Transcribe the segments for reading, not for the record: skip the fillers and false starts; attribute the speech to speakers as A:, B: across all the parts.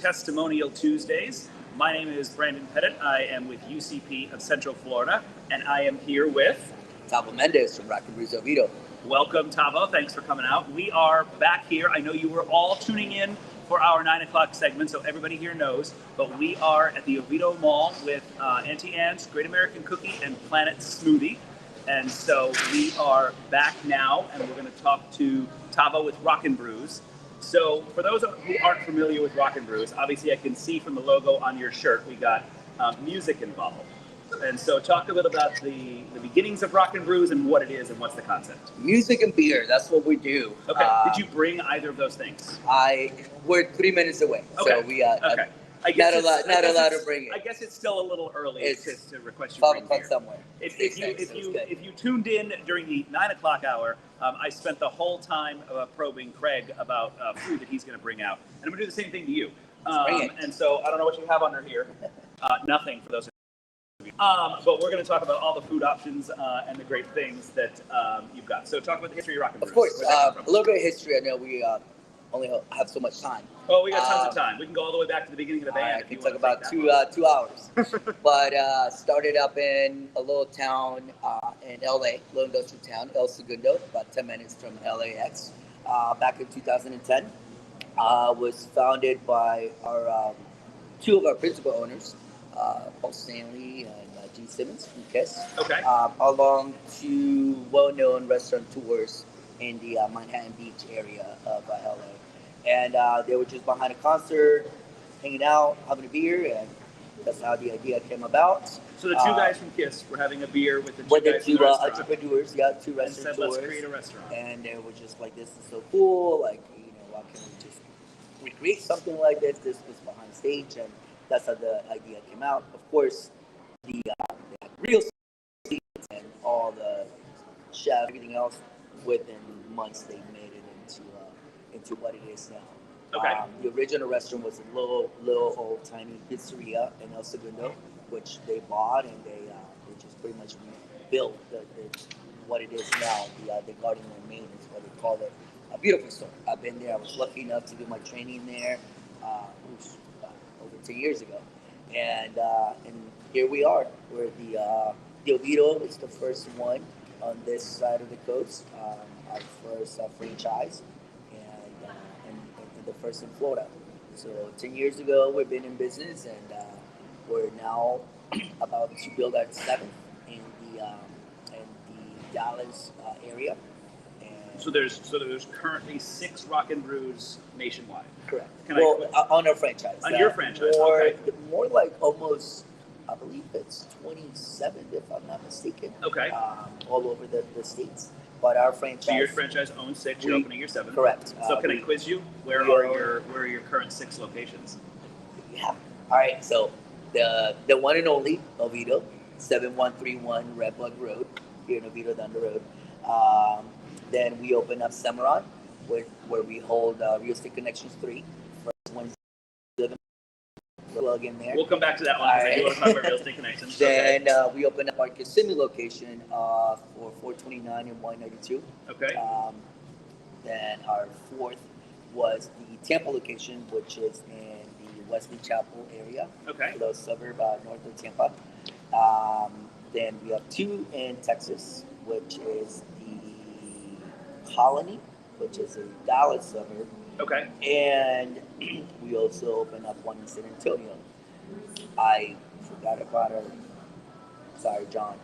A: Testimonial Tuesdays. My name is Brandon Pettit. I am with UCP of Central Florida, and I am here with
B: Tavo Mendez from Rock and Brews Oviedo.
A: Welcome, Tavo. Thanks for coming out. We are back here. I know you were all tuning in for our 9 o'clock segment, so everybody here knows, but we are at the Oviedo Mall with Auntie Anne's Great American Cookie and Planet Smoothie. And so we are back now, and we're going to talk to Tavo with Rock and Brews. So for those who aren't familiar with Rock and Brews, obviously I can see from the logo on your shirt, we got music involved. And so talk a little about the beginnings of Rock and Brews and what it is and what's the concept.
B: Music and beer, that's what we do.
A: Okay, did you bring either of those things?
B: We're 3 minutes away,
A: okay.
B: So we
A: okay.
B: not allowed to bring it.
A: I guess it's still a little early to request you
B: 5
A: bring
B: o'clock
A: beer.
B: somewhere.
A: If you tuned in during the 9 o'clock hour, I spent the whole time probing Craig about food that he's going to bring out, and I'm going to do the same thing to you. And so I don't know what you have under here. Nothing for those. But we're going to talk about all the food options and the great things that you've got. So talk about the history of Rock and Brews.
B: Of course, a little bit of history. I know we only have so much time.
A: Oh, we got tons of time. We can go all the way back to the beginning of the band.
B: I can talk about 2 hours. But started up in a little town in LA, little industrial town, El Segundo, about 10 minutes from LAX. Back in 2010, was founded by our 2 of our principal owners, Paul Stanley and Gene Simmons from KISS.
A: Okay.
B: Along 2 well-known restaurateurs in the Manhattan Beach area of LA. And they were just behind a concert, hanging out, having a beer, and that's how the idea came about.
A: So the 2 guys from KISS were having a beer with the 2 guys from the
B: entrepreneurs, 2 restaurateurs.
A: And said, let's create a restaurant.
B: And they were just like, this is so cool, like, why can't we just recreate something like this? This was behind stage, and that's how the idea came out. Of course, the real seeds and all the chef, everything else, within months they made it into what it is now.
A: Okay.
B: The original restaurant was a little old tiny pizzeria in El Segundo, which they bought, and they just pretty much rebuilt what it is now. The Garden and Main is what they call it. A beautiful store. I've been there. I was lucky enough to do my training there over 10 years ago, and here we are. We're the Oviedo is the first one on this side of the coast. Our first franchise, and the first in Florida. So 10 years ago, we've been in business, and we're now about to build our 7th in the Dallas area. And
A: So there's currently 6 Rock and Brews nationwide.
B: Correct.
A: On
B: our franchise.
A: On your franchise.
B: More like almost, I believe it's 27, if I'm not mistaken.
A: Okay.
B: All over the states. But our franchise.
A: So your franchise owns 6. You're opening your 7th.
B: Correct.
A: So can I quiz you? Where are your current 6 locations?
B: Yeah. All right. So the one and only Oviedo, 7131 Red Bug Road here in Oviedo down the road. Then we open up Cimarron, where we hold Real Estate Connections 3. First one's plug in there.
A: We'll come back to that one because I do want to talk about Real Estate Connections.
B: Then we opened up our Kissimmee location for 429 and 192.
A: Okay.
B: Then our 4th was the Tampa location, which is in the Wesley Chapel area.
A: Okay.
B: A little suburb north of Tampa. Then we have 2 in Texas, which is the Colony, which is a Dallas suburb.
A: Okay.
B: And we also opened up one in San Antonio. I forgot about her. Sorry, John.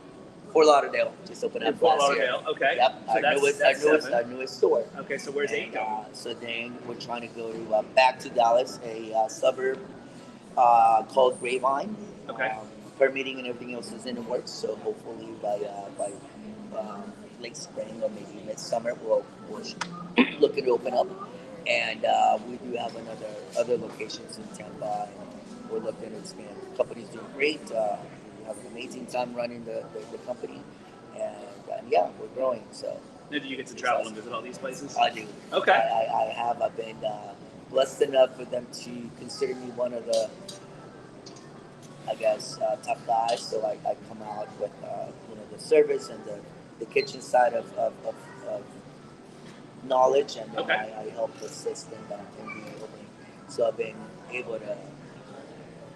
B: Fort Lauderdale just opened up
A: Fort
B: last year.
A: Lauderdale. Okay.
B: Yep.
A: So
B: our newest store.
A: Okay. So where's 8 going?
B: So then we're trying to go to back to Dallas, a suburb called Grapevine.
A: Okay.
B: Permitting and everything else is in the works. So hopefully by late spring or maybe midsummer we're looking to open up. And we do have other locations in Tampa, and we're looking to expand. The company's doing great. We have an amazing time running the company, and yeah, we're growing. So.
A: Now, do you get to travel and visit all these places?
B: I do.
A: Okay.
B: I have. I've been blessed enough for them to consider me one of the, I guess, top guys. So I come out with the service and the kitchen side of knowledge, and then I help assist in the opening. So I've been able to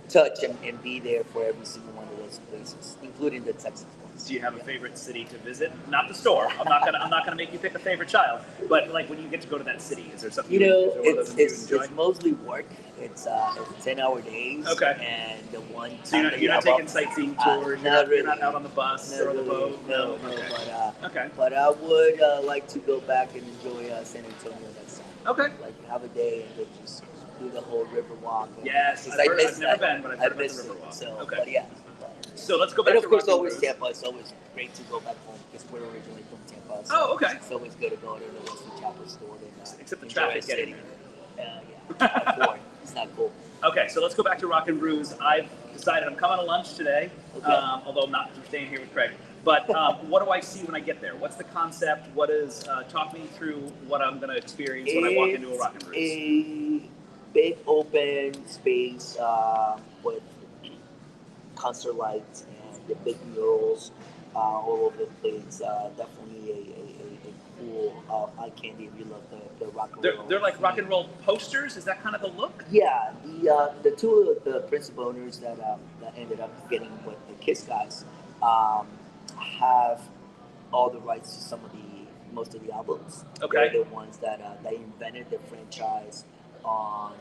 B: touch and be there for every single one of those places, including the Texas ones.
A: Do you have a favorite city to visit? Not the store. I'm not gonna make you pick a favorite child. But like when you get to go to that city, is there something
B: You know,
A: is there one of those that you enjoy?
B: it's mostly work. It's 10-hour days.
A: Okay.
B: And the one.
A: So you're not taking sightseeing tours.
B: Not
A: You're not out on the bus
B: Not
A: or the
B: really.
A: boat.
B: No.
A: Okay. Okay.
B: But I would like to go back and enjoy San Antonio next time.
A: Okay.
B: Like have a day and go just do the whole river walk.
A: Yes,
B: Because
A: I've never been, but I've heard about
B: missed
A: the river
B: it.
A: walk.
B: So,
A: Okay.
B: but yeah.
A: So let's go back
B: And of
A: to
B: course,
A: Rock and
B: always
A: Rose.
B: Tampa. It's always great to go back home because we're originally from Tampa. So
A: Oh, okay.
B: It's always good to go to the Wesley Chapel store and
A: Except the
B: enjoy
A: traffic
B: the
A: getting
B: city.
A: there.
B: Yeah. It's not cool.
A: Okay, so let's go back to Rock and Brews. I've decided I'm coming to lunch today,
B: Okay.
A: although I'm not, 'cause we're staying here with Craig. But what do I see when I get there? What's the concept? What is, talk me through what I'm going to experience when I walk into a Rock and Brews.
B: A big open space with concert lights and the big murals all over the place. Definitely a cool eye candy if you love the rock and roll.
A: They're like rock and roll posters? Is that kind of the look?
B: Yeah, the two of the principal owners that ended up getting with the Kiss guys have all the rights to most of the albums.
A: Okay.
B: They're the ones that they invented the franchise on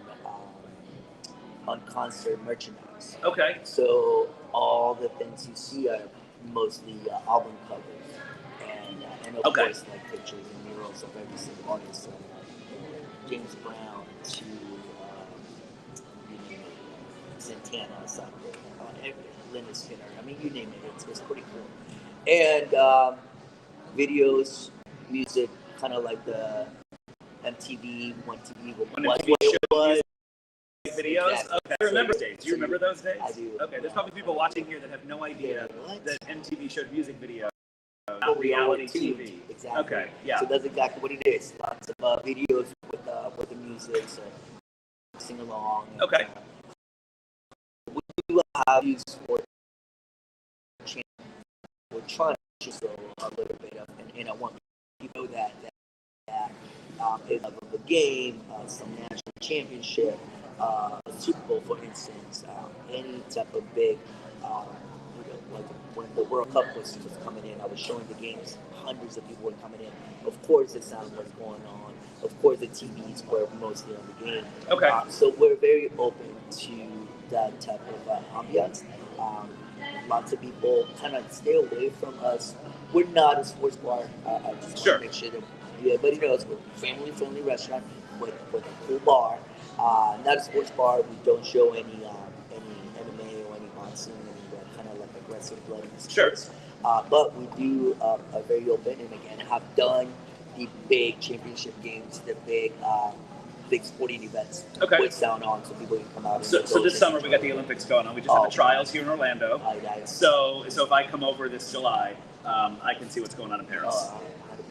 B: concert merchandise.
A: Okay.
B: So all the things you see are mostly album covers, and of
A: Okay.
B: course like pictures and murals of every single artist, from James Brown to Santana, Lynyrd Skynyrd. I mean, you name it. It's pretty cool. And videos, music, kind of like the MTV, One TV,
A: When
B: was
A: MTV
B: what it
A: showed
B: was.
A: videos?
B: Exactly.
A: Okay. I remember
B: So-
A: those days. Do you remember those days?
B: I do.
A: Okay, there's probably people watching here that have no idea
B: What?
A: that MTV showed music videos,
B: But
A: not
B: we all
A: reality
B: were tuned.
A: TV.
B: Exactly.
A: Okay, yeah.
B: So that's exactly what it is. Lots of videos with the music, so sing along. And,
A: Okay.
B: we do have these for channel. We're trying to show a little bit of, and I want people to know that is of a game, some national championship, Super Bowl, for instance, any type of big, like when the World Cup was coming in, I was showing the games, hundreds of people were coming in. Of course, the sound was going on. Of course, the TVs were mostly on the game.
A: Okay.
B: So we're very open to that type of ambiance. Lots of people kind of stay away from us. We're not a sports bar. I just
A: Sure.
B: want to make sure that everybody knows we're a family-friendly restaurant with a cool bar. Not a sports bar. We don't show any MMA or any boxing, any kind of like aggressive blood in the
A: Sure.
B: sports. But we do are very open, and again have done the big championship games, the big sporting events
A: Okay.
B: with sound on, so people can come out. And
A: So
B: indulge
A: this
B: in
A: summer
B: it.
A: we got the Olympics going on. We just had the trials here in Orlando. So if I come over this July, I can see what's going on in Paris.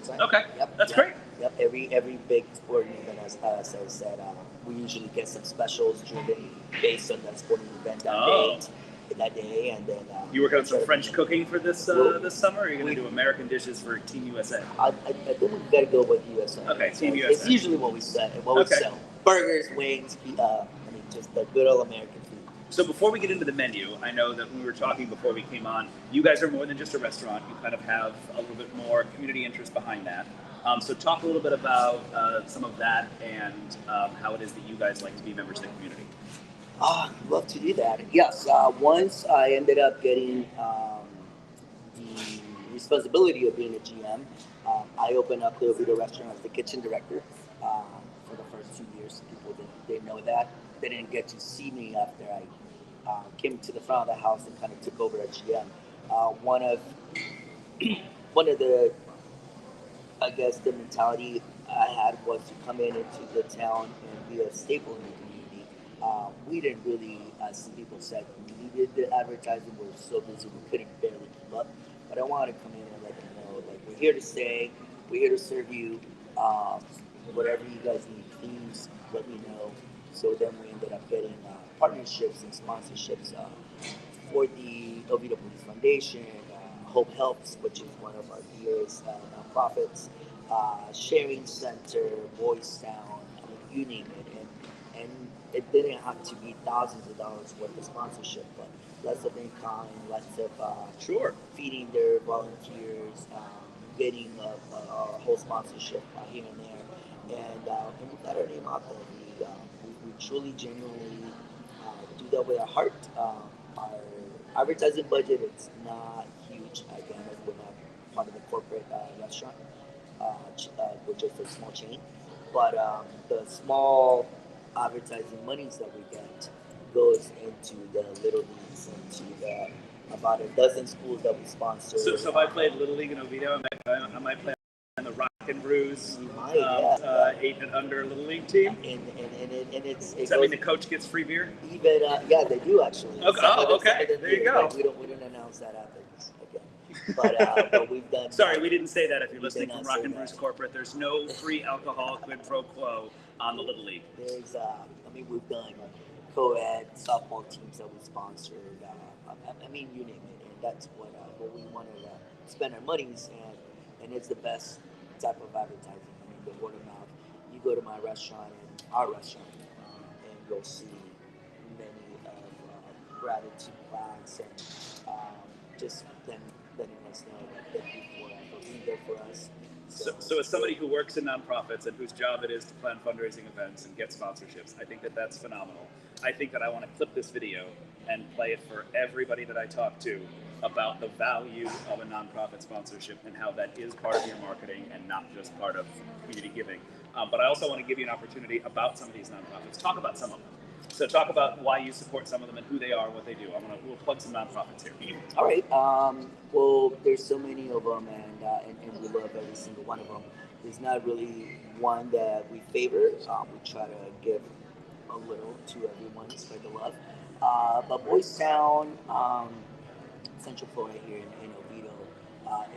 B: 100%.
A: Okay,
B: Yep,
A: that's
B: yep,
A: great.
B: Yep, every big sporting event has said we usually get some specials driven based on that sporting event that day, and then
A: You working on some French cooking for this this summer? Or are you going
B: we-
A: to do American dishes for Team USA?
B: I think we've got to go with USA.
A: Okay, Team
B: It's
A: USA.
B: usually what we sell.
A: Okay.
B: Burgers, wings, just the good old American food.
A: So before we get into the menu, I know that we were talking before we came on. You guys are more than just a restaurant. You kind of have a little bit more community interest behind that. So talk a little bit about some of that and how it is that you guys like to be members of the community.
B: Love to do that. Yes, once I ended up getting the responsibility of being a GM, I opened up the Oviedo restaurant as the kitchen director for the first 2 years. People didn't know that. They didn't get to see me after I came to the front of the house and kind of took over as GM. One of the, I guess, the mentality I had was to come into the town and be a staple in the community. We didn't really, as people said, needed the advertising. We were so busy we couldn't barely keep up. But I wanted to come in and let them know, like, we're here to stay. We're here to serve you. Whatever you guys need, please let me know. So then we ended up getting partnerships and sponsorships for the Oviedo Police Foundation, Hope Helps, which is one of our dearest nonprofits, Sharing Center, Voice Sound, I mean, you name it. And it didn't have to be thousands of dollars worth of sponsorship, but lots of in-kind, lots of
A: Sure.
B: feeding their volunteers, getting a whole sponsorship here and there, and we got our name out there. We truly, genuinely do that with our heart. Our advertising budget is not huge. Again, as we're not part of the corporate restaurant, we're just a small chain. But the small advertising monies that we get goes into the Little Leagues, into the about a dozen schools that we sponsor.
A: So if I played Little League in Oviedo, I might play on the Rock and Brews
B: You might, yeah.
A: 8 and under Little League team.
B: And it
A: Does that mean the coach gets free beer?
B: even yeah, they do actually.
A: Okay. Okay. There you go.
B: We don't announce that after this again, but we've done.
A: Sorry, we didn't say that. If you're
B: We
A: listening
B: did
A: from
B: not
A: Rock
B: say
A: and Brews
B: that.
A: Corporate, there's no free alcohol quid pro quo on the Little League.
B: There's I mean we've done co-ed softball teams that we sponsored. I mean you name it, and that's what we wanted to spend our monies, and it's the best type of advertising. I mean the word of mouth. You go to my restaurant and our restaurant, and you'll see many of gratitude plaques and just them letting us know that they're here for being there for us.
A: So as somebody who works in nonprofits and whose job it is to plan fundraising events and get sponsorships, I think that that's phenomenal. I think that I want to clip this video and play it for everybody that I talk to about the value of a nonprofit sponsorship and how that is part of your marketing and not just part of community giving. But I also want to give you an opportunity about some of these nonprofits. Talk about some of them. So talk about why you support some of them and who they are, what they do. We'll plug some nonprofits here.
B: All right. Well, there's so many of them, and we love every single one of them. There's not really one that we favor. We try to give a little to everyone, spread the love. But Boys Town, Central Florida here in Oviedo,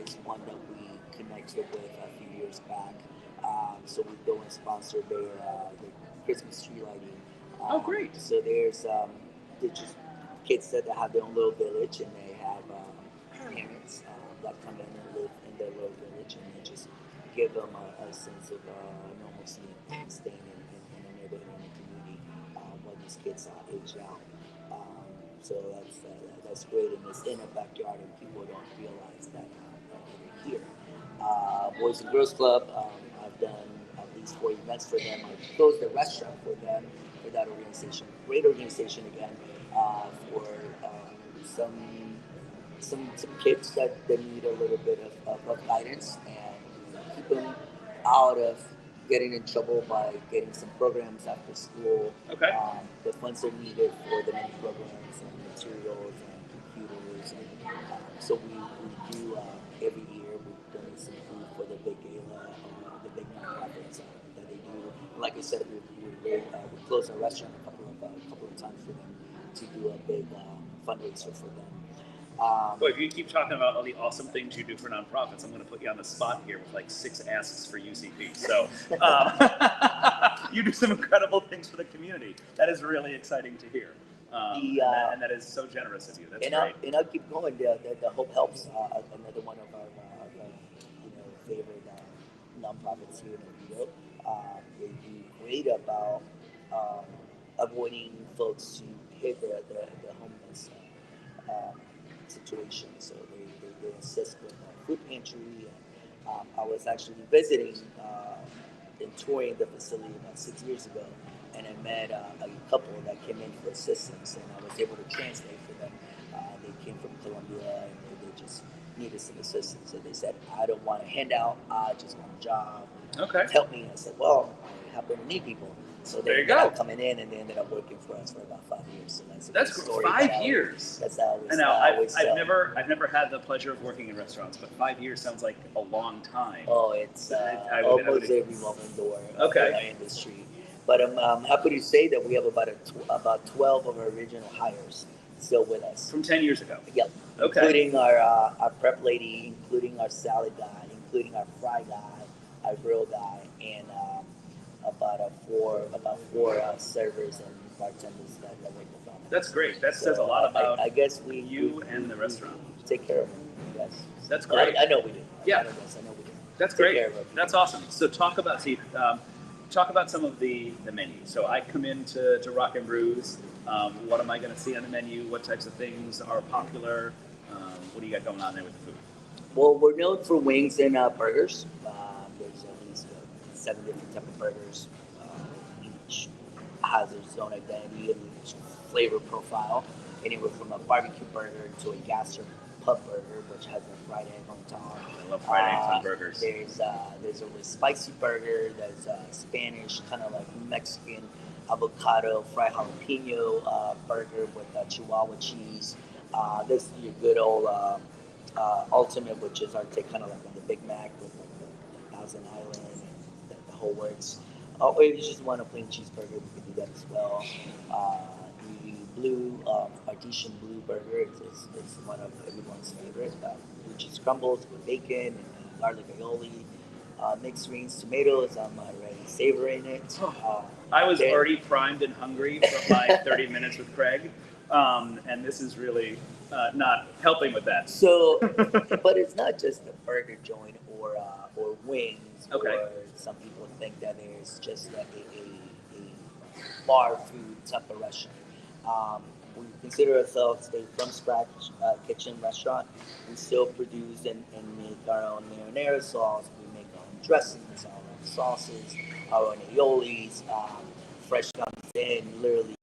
B: is one that we connected with a few years back. So we go and sponsor their Christmas tree lighting.
A: Oh, great.
B: So there's they're just kids that have their own little village, and they have parents that come in and live in their little village, and they just give them a sense of normalcy and staying in the neighborhood and the community while these kids age out. So that's great, and it's in a backyard, and people don't realize that they're here. Boys and Girls Club, I've done at least 4 events for them. I closed the restaurant for them, for that organization. Great organization again, for some kids that need a little bit of guidance and keep them out of getting in trouble by getting some programs after school.
A: Okay.
B: The funds are needed for the many programs and materials and computers. And so we do every year, we donate some food for the big gala, the big nonprofits that they do. Like I said, we closed our restaurant a couple of times for them to do a big fundraiser for them.
A: Boy, if you keep talking about all the awesome things you do for nonprofits, I'm going to put you on the spot here with like 6 asks for UCP. So you do some incredible things for the community. That is really exciting to hear. And that is so generous of you. That's great.
B: I'll keep going. The Hope Helps, another one of our favorite nonprofits here in Oviedo. They do great about avoiding folks who hit the homeless situation. So they assist with food pantry. And, I was actually visiting and touring the facility about 6 years ago, and I met a couple that came in for assistance, and I was able to translate for them. They came from Colombia, and they just needed some assistance. And they said, I don't want a handout, I just want a job.
A: Okay.
B: Help me. I said, well, I happen to need people. So they ended up coming in, and they ended up working for us for about 5 years. So that's
A: great.
B: story.
A: 5 years.
B: That's how
A: And now I've never had the pleasure of working in restaurants, but 5 years sounds like a long time.
B: Oh, it's almost every revolving door of our industry. But I'm happy to say that we have about 12 of our original hires still with us.
A: From 10 years ago?
B: Yep.
A: Okay.
B: Including our prep lady, including our salad guy, including our fry guy, our grill guy, and about four servers and bartenders that work with us.
A: That's great. That says a lot about
B: I guess
A: you and the restaurant.
B: Take care of them. Yes.
A: That's great.
B: I know we do.
A: Yeah.
B: I know we do.
A: That's
B: Take
A: great.
B: care of them.
A: That's awesome. So talk about talk about some of the menu. So I come into Rock and Brews. What am I going to see on the menu? What types of things are popular? What do you got going on there with the food?
B: Well, we're known for wings and burgers. There's at least 7 different type of burgers. Each has its own identity and its flavor profile. Anywhere from a barbecue burger to a gas or pub burger, which has a fried egg on top.
A: I love fried eggs on burgers.
B: There's a really spicy burger. There's a Spanish, kind of like Mexican avocado fried jalapeno burger with Chihuahua cheese. This is your good old ultimate, which is our take kind of like on the Big Mac with like the Thousand Island and the whole works. Or if you just want a plain cheeseburger, we can do that as well. The blue, Artesian blue burger is one of everyone's favorite. Blue cheese crumbles with bacon and garlic aioli. Mixed greens, tomatoes, I'm already savoring it.
A: I was already primed and hungry from my 30 minutes with Craig, and this is really not helping with that.
B: So, but it's not just a burger joint or wings.
A: Okay.
B: Or some people think that there's just like a bar food type of restaurant. We consider ourselves a from scratch kitchen restaurant. We still produce and make our own marinara sauce. We make our own dressings, our own sauces, our own aiolis. Fresh comes in, literally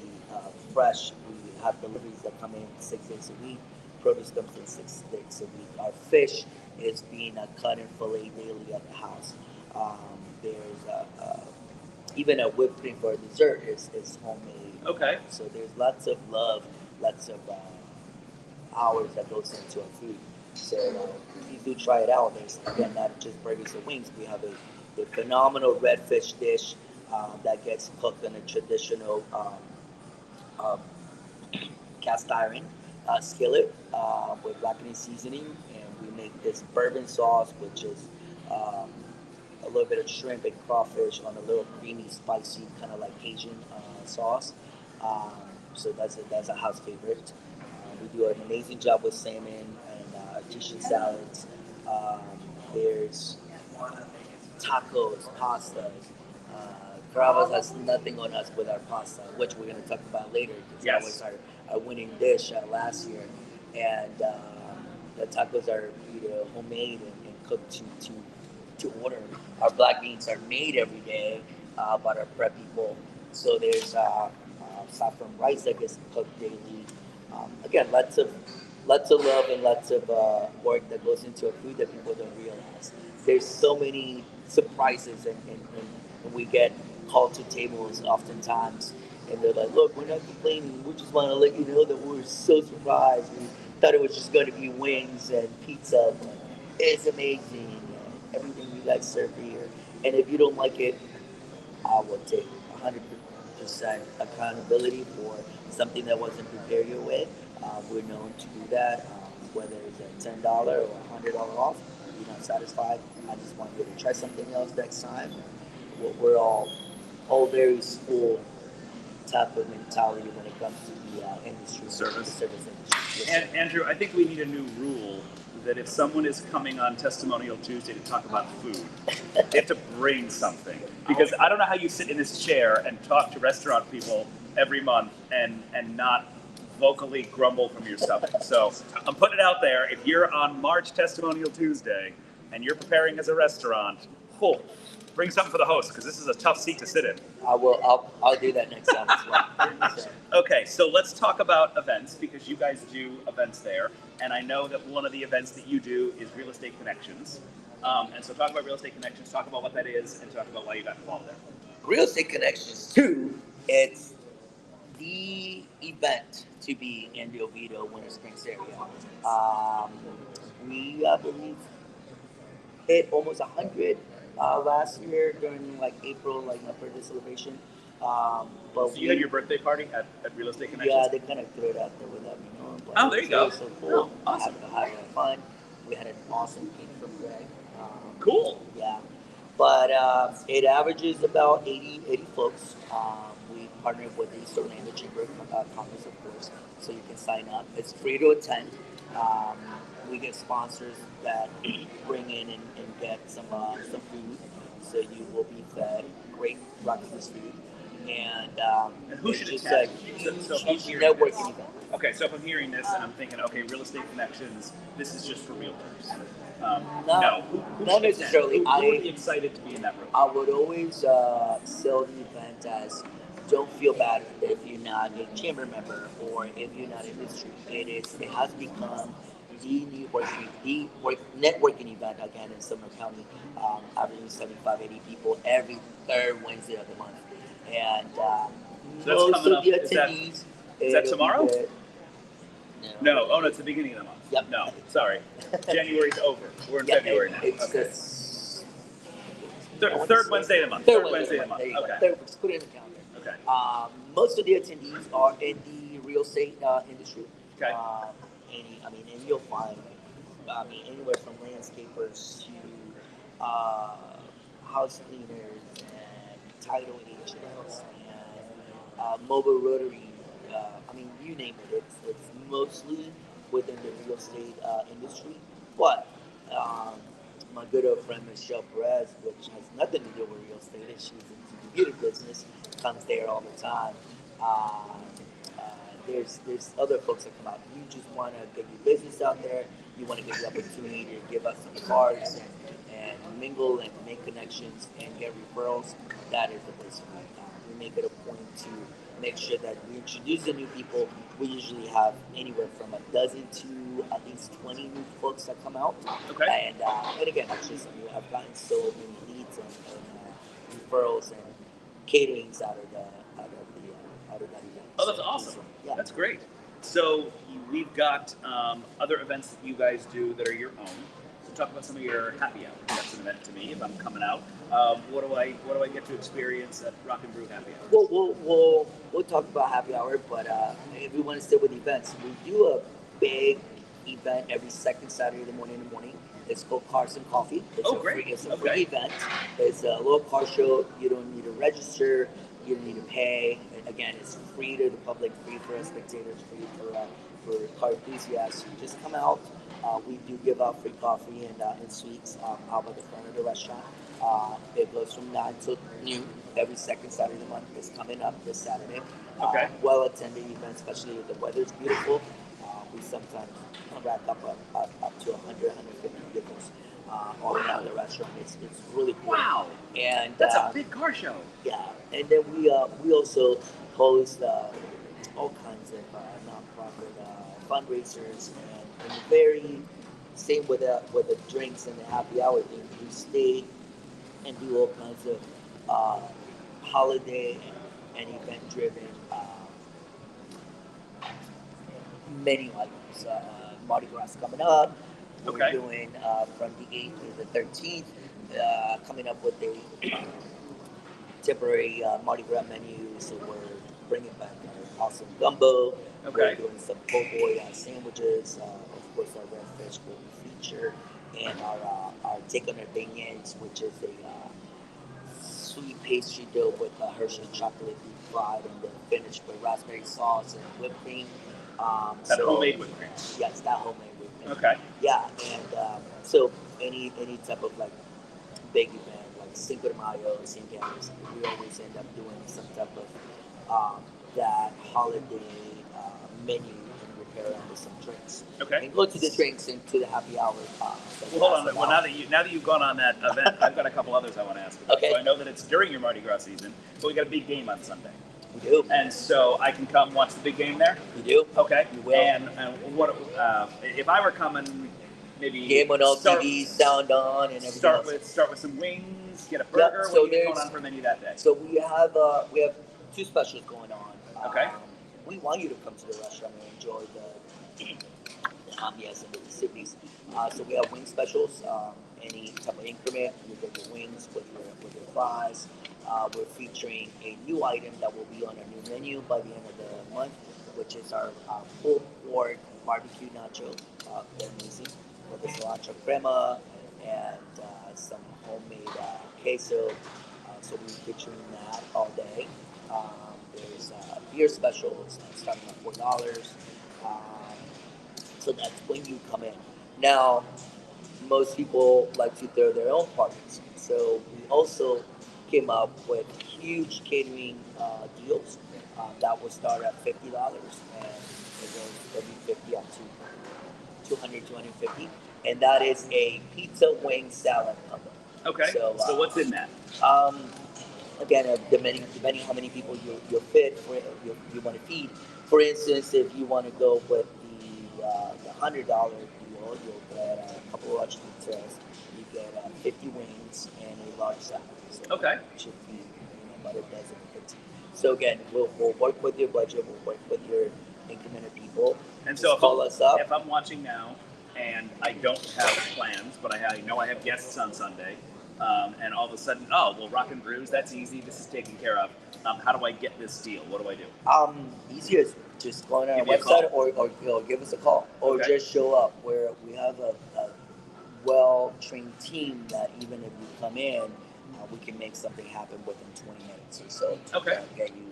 B: fresh. We have deliveries that come in 6 days a week. Produce comes in 6 days a week. Our fish is being cut and filleted daily at the house. There's even a whipped cream for dessert is homemade.
A: Okay.
B: So there's lots of love, lots of hours that goes into our food. So please do try it out. There's again not just burgers and wings. We have a phenomenal red fish dish that gets cooked in a traditional cast iron skillet with blackening seasoning, and we make this bourbon sauce, which is a little bit of shrimp and crawfish on a little creamy, spicy, kind of like Asian sauce. So that's a house favorite. We do an amazing job with salmon and artesian salads. There's tacos, pastas. Carrabba's has nothing on us with our pasta, which we're going to talk about later because that was our winning dish last year. And the tacos are homemade and cooked to order. Our black beans are made every day by our prep people. So there's saffron rice that gets cooked daily. Again, lots of love and lots of work that goes into our food that people don't realize. There's so many surprises, and we get called to tables oftentimes, and they're like, "Look, we're not complaining. We just want to let you know that we're so surprised. We thought it was just going to be wings and pizza. But it's amazing. Everything you guys serve here. And if you don't like it, I will take 100% accountability for something that wasn't prepared your way. We're known to do that, whether it's a $10 or $100 off. If you're not satisfied, I just want you to try something else next time. We're all very school type of mentality when it comes to the industry.
A: Service
B: industry. Yes,
A: and Andrew, I think we need a new rule that if someone is coming on Testimonial Tuesday to talk about food, they have to bring something. Because I don't know how you sit in this chair and talk to restaurant people every month and not vocally grumble from your stomach. So I'm putting it out there. If you're on March Testimonial Tuesday and you're preparing as a restaurant, bring something for the host, because this is a tough seat to sit in.
B: I'll do that next time as well.
A: Okay, so let's talk about events, because you guys do events there, and I know that one of the events that you do is Real Estate Connections. And so talk about Real Estate Connections, talk about what that is, and talk about why you got involved there.
B: Real Estate Connections 2, it's the event to be in the Oviedo, Winter Springs area. We, I believe, hit almost 100 last year during like April, like my birthday celebration. But
A: so you had your birthday party at Real Estate Connections?
B: Yeah, they kind of threw it out there without me knowing.
A: Oh, there you go.
B: It was so cool.
A: Awesome.
B: I had a lot of fun. We had an awesome cake from Greg.
A: Cool.
B: Yeah. But it averages about 80 folks. We partnered with the East Orlando Chamber of Commerce, of course, so you can sign up. It's free to attend. We get sponsors that bring in and get some food. So you will be fed great breakfast food, and
A: And who
B: it's
A: should
B: just
A: attend?
B: a
A: So if I'm
B: huge
A: hearing
B: networking
A: this,
B: event.
A: okay, so if I'm hearing this and I'm thinking, okay, real estate connections, this is just for realtors.
B: Not,
A: No, who
B: not
A: should attend?
B: necessarily.
A: Who would be excited to be in that room?
B: I would always sell the event as don't feel bad if you're not a chamber member or if you're not in the street. It has become the networking event again in Sumner County, averaging 75, 80 people every third Wednesday of the month. And
A: So that's
B: most
A: coming
B: of
A: up.
B: the
A: Is that
B: attendees,
A: is that
B: it'll be
A: tomorrow?
B: good.
A: No. Oh no, it's the beginning of the month.
B: Yep.
A: No, sorry. January's over. We're in
B: Yeah,
A: February now.
B: it's
A: Okay.
B: the
A: Third Wednesday of the month.
B: third
A: Third Wednesday of the month.
B: There you go.
A: Okay.
B: Third, just put it in the calendar.
A: Okay.
B: Most of the attendees are in the real estate industry.
A: Okay.
B: And you'll find, anywhere from landscapers to house cleaners and title agents and mobile rotary. You name it. It's mostly within the real estate industry. But my good old friend Michelle Perez, which has nothing to do with real estate, and she's into the beauty business, comes there all the time. There's other folks that come out. You just want to get your business out there. You want to get the opportunity to give us some cards and mingle and make connections and get referrals. That is the place to be. We make it a point to make sure that we introduce the new people. We usually have anywhere from a dozen to at least 20 new folks that come out.
A: Okay.
B: And again, it's just I've gotten so many leads and referrals and caterings out of that event.
A: Oh, that's awesome.
B: Yeah.
A: That's great. So we've got other events that you guys do that are your own. So talk about some of your happy hour. That's an event to me if I'm coming out. What do I get to experience at Rock and Brew Happy Hour?
B: Well, we'll talk about happy hour, but if we want to stay with events, we do a big event every second Saturday of the morning. It's called Cars and Coffee.
A: Great.
B: It's a free event. It's a little car show. You don't need to register. You don't need to pay. Again, it's free to the public, free for us spectators, free for car enthusiasts. You just come out. We do give out free coffee and sweets out at the front of the restaurant. It goes from 9 to noon every second Saturday of the month. It's coming up this Saturday.
A: Okay.
B: Well-attended event, especially if the weather's beautiful. We sometimes rack up to 100, 150 vehicles all around the restaurant. It's really cool.
A: Wow.
B: And
A: that's a big car show.
B: Yeah, and then we also host all kinds of nonprofit fundraisers and the very same with the drinks and the happy hour thing. We stay and do all kinds of holiday and event driven menu items. Mardi Gras coming up. We're doing from the 8th to the 13th, coming up with a temporary Mardi Gras menu. So we're bringing back our awesome gumbo. We're doing some po' boy sandwiches. Of course, our red fish will be featured, and our take on our beignets, which is a sweet pastry dough with Hershey chocolate deep fried and then finished with raspberry sauce and whipped cream.
A: Homemade whipped cream.
B: Yes, that homemade whipped cream.
A: Okay.
B: Yeah, and so any type of like big event like Cinco de Mayo, St. Gabriel's, we always end up doing some type of that holiday menu and repair around with some drinks.
A: Okay.
B: And go to the drinks and to the happy hour.
A: Well, hold on. Well, now that you've gone on that event, I've got a couple others I want to ask about.
B: Okay.
A: So I know that it's during your Mardi Gras season, but we got a big game on Sunday.
B: We do.
A: And so I can come watch the big game there?
B: You do.
A: Okay.
B: You will.
A: And what if I were coming, maybe
B: game on all TV, sound on, and everything
A: start with some wings, get a burger.
B: So
A: what do you got going on for menu that day?
B: So we have two specials going on.
A: Okay.
B: We want you to come to the restaurant and enjoy the ambiance and the festivities. So we have wing specials. Any type of increment, you get your wings with your fries. We're featuring a new item that will be on our new menu by the end of the month, which is our pulled pork barbecue nacho. They're amazing with the cilantro crema and some homemade queso. So we're featuring that all day. There's beer specials starting at $4. So that's when you come in. Now, most people like to throw their own parties. So we also came up with huge catering deals that will start at $50, and it goes every 50 up to 200, 250, and that is a pizza wing salad combo.
A: Okay. So what's in that?
B: Um, Again, depending how many people you're fit for, you want to feed. For instance, if you want to go with the $100 deal, you'll get a couple of large pizzas, you get 50 wings and a large salad. So
A: Okay.
B: it should feed about a dozen, 15. So again, we'll work with your budget, we'll work with your increment of people.
A: And so
B: call us up.
A: If I'm watching now and I don't have plans, but I know I have guests on Sunday, and all of a sudden, oh, well, Rock and Brews, that's easy. This is taken care of. How do I get this deal? What do I do?
B: Easier is just go on our
A: Give me a
B: website or give us a call or
A: Okay.
B: just show up, where we have a well-trained team that even if you come in, we can make something happen within 20 minutes or so to
A: Okay.
B: get you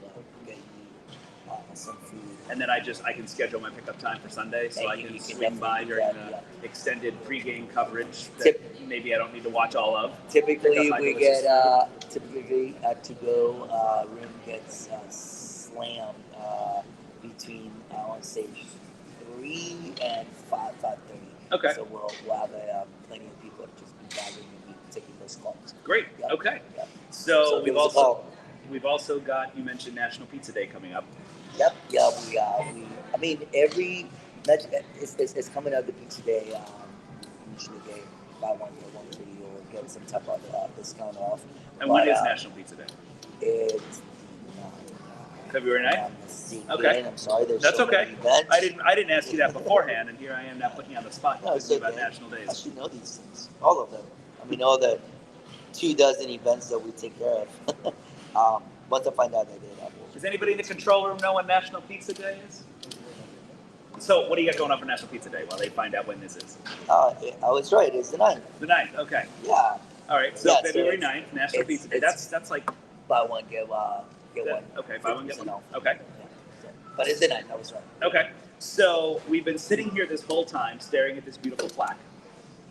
B: some food.
A: And then I can schedule my pickup time for Sunday, so
B: And
A: I
B: you
A: can
B: can
A: swing by
B: definitely do
A: during
B: that,
A: the extended pregame coverage that maybe I don't need to watch all of.
B: Typically,
A: Pick up my
B: we
A: delicious
B: get typically at to go room gets slammed between I want to say 3 and 5:30.
A: Okay.
B: So we'll have plenty of people to just be gathering and be taking those calls.
A: Great.
B: Yep.
A: Okay.
B: Yep.
A: So
B: give us a call.
A: we've also got, you mentioned National Pizza Day coming up.
B: Yep. Yeah. We. I mean, it's coming up the pizza day. Usually they buy one get one free or get some type of discount off.
A: And when is National Pizza Day?
B: It's
A: February 9th?
B: Okay. I'm sorry. There's
A: That's
B: so
A: okay.
B: many events.
A: I didn't ask you that beforehand, and here I am now putting you on the spot.
B: No, it's
A: Talking about
B: okay.
A: National
B: I
A: Days.
B: should know these things, all of them. I mean, all the 24 events that we take care of. Once I find out that they have.
A: Does anybody in the control room know when National Pizza Day is? So what do you got going on for National Pizza Day while they find out when this is?
B: I was right. It's the 9th.
A: The 9th, okay.
B: Yeah.
A: All right, so
B: Yeah, so
A: February
B: it's-
A: 9th, National Pizza Day. That's like,
B: Buy one get one.
A: okay, buy one, get
B: 50%
A: one.
B: off.
A: Okay,
B: Yeah. So, but it's the 9th. I was right.
A: okay. So we've been sitting here this whole time staring at this beautiful plaque.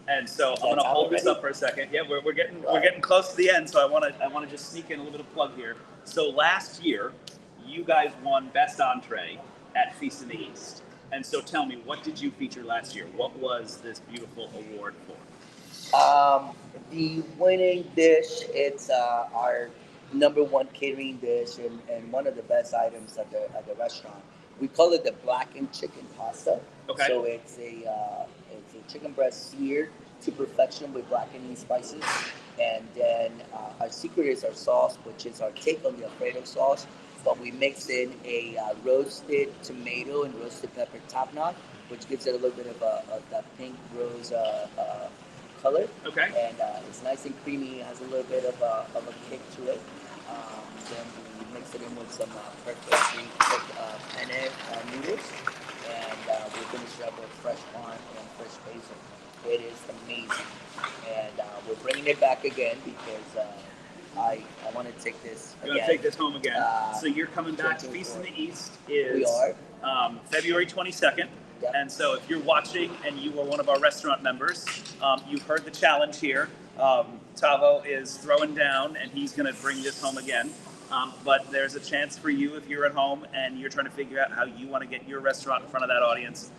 A: And so I'm gonna hold this up for a second. Yeah, we're getting close to the end, so I wanna just sneak in a little bit of plug here. So last year, you guys won Best Entree at Feast in the East. And so tell me, what did you feature last year? What was this beautiful award for?
B: The winning dish, it's our #1 catering dish and one of the best items at the restaurant. We call it the blackened chicken pasta.
A: Okay.
B: So it's a chicken breast seared to perfection with blackening spices, and then our secret is our sauce, which is our take on the Alfredo sauce, but we mix in a roasted tomato and roasted pepper top knot, which gives it a little bit of that pink rose color.
A: Okay.
B: And it's nice and creamy. It has a little bit of a kick to it. Then we mix it in with some perfectly cooked penne noodles, and we finish it up with fresh corn and fresh basil. It is amazing, and we're bringing it back again because I want to take this.
A: You're going to take this home again. So you're coming back.
B: 2024.
A: Feast in the East is
B: We are.
A: February 22nd.
B: Yep.
A: And so if you're watching and you are one of our restaurant members, you've heard the challenge here. Tavo is throwing down, and he's going to bring this home again. But there's a chance for you if you're at home and you're trying to figure out how you want to get your restaurant in front of that audience.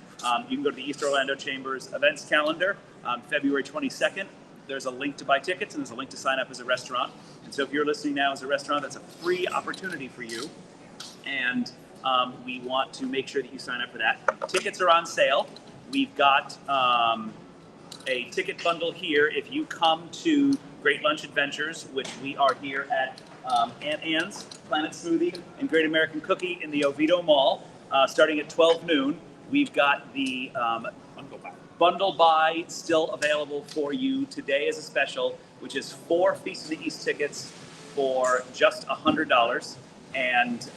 A: You can go to the East Orlando Chambers events calendar on February 22nd. There's a link to buy tickets, and there's a link to sign up as a restaurant. And so if you're listening now as a restaurant, that's a free opportunity for you. And we want to make sure that you sign up for that. Tickets are on sale. We've got a ticket bundle here. If you come to Great Lunch Adventures, which we are here at Aunt Anne's Planet Smoothie and Great American Cookie in the Oviedo Mall, starting at 12 noon, we've got the bundle buy still available for you today as a special, which is 4 Feast of the East tickets for just $100. And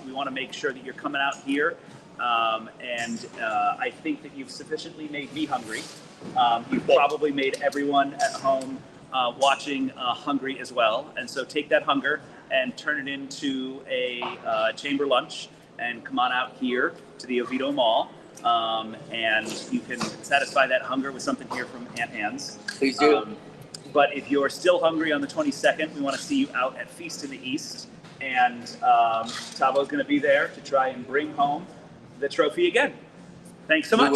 A: we want to make sure that you're coming out here. I think that you've sufficiently made me hungry. You've probably made everyone at home watching hungry as well. And so take that hunger and turn it into a chamber lunch and come on out here to the Oviedo Mall. And you can satisfy that hunger with something here from Aunt Anne's.
B: Please do.
A: But if you're still hungry on the 22nd, we want to see you out at Feast in the East. And Tavo's going to be there to try and bring home the trophy again. Thanks so much.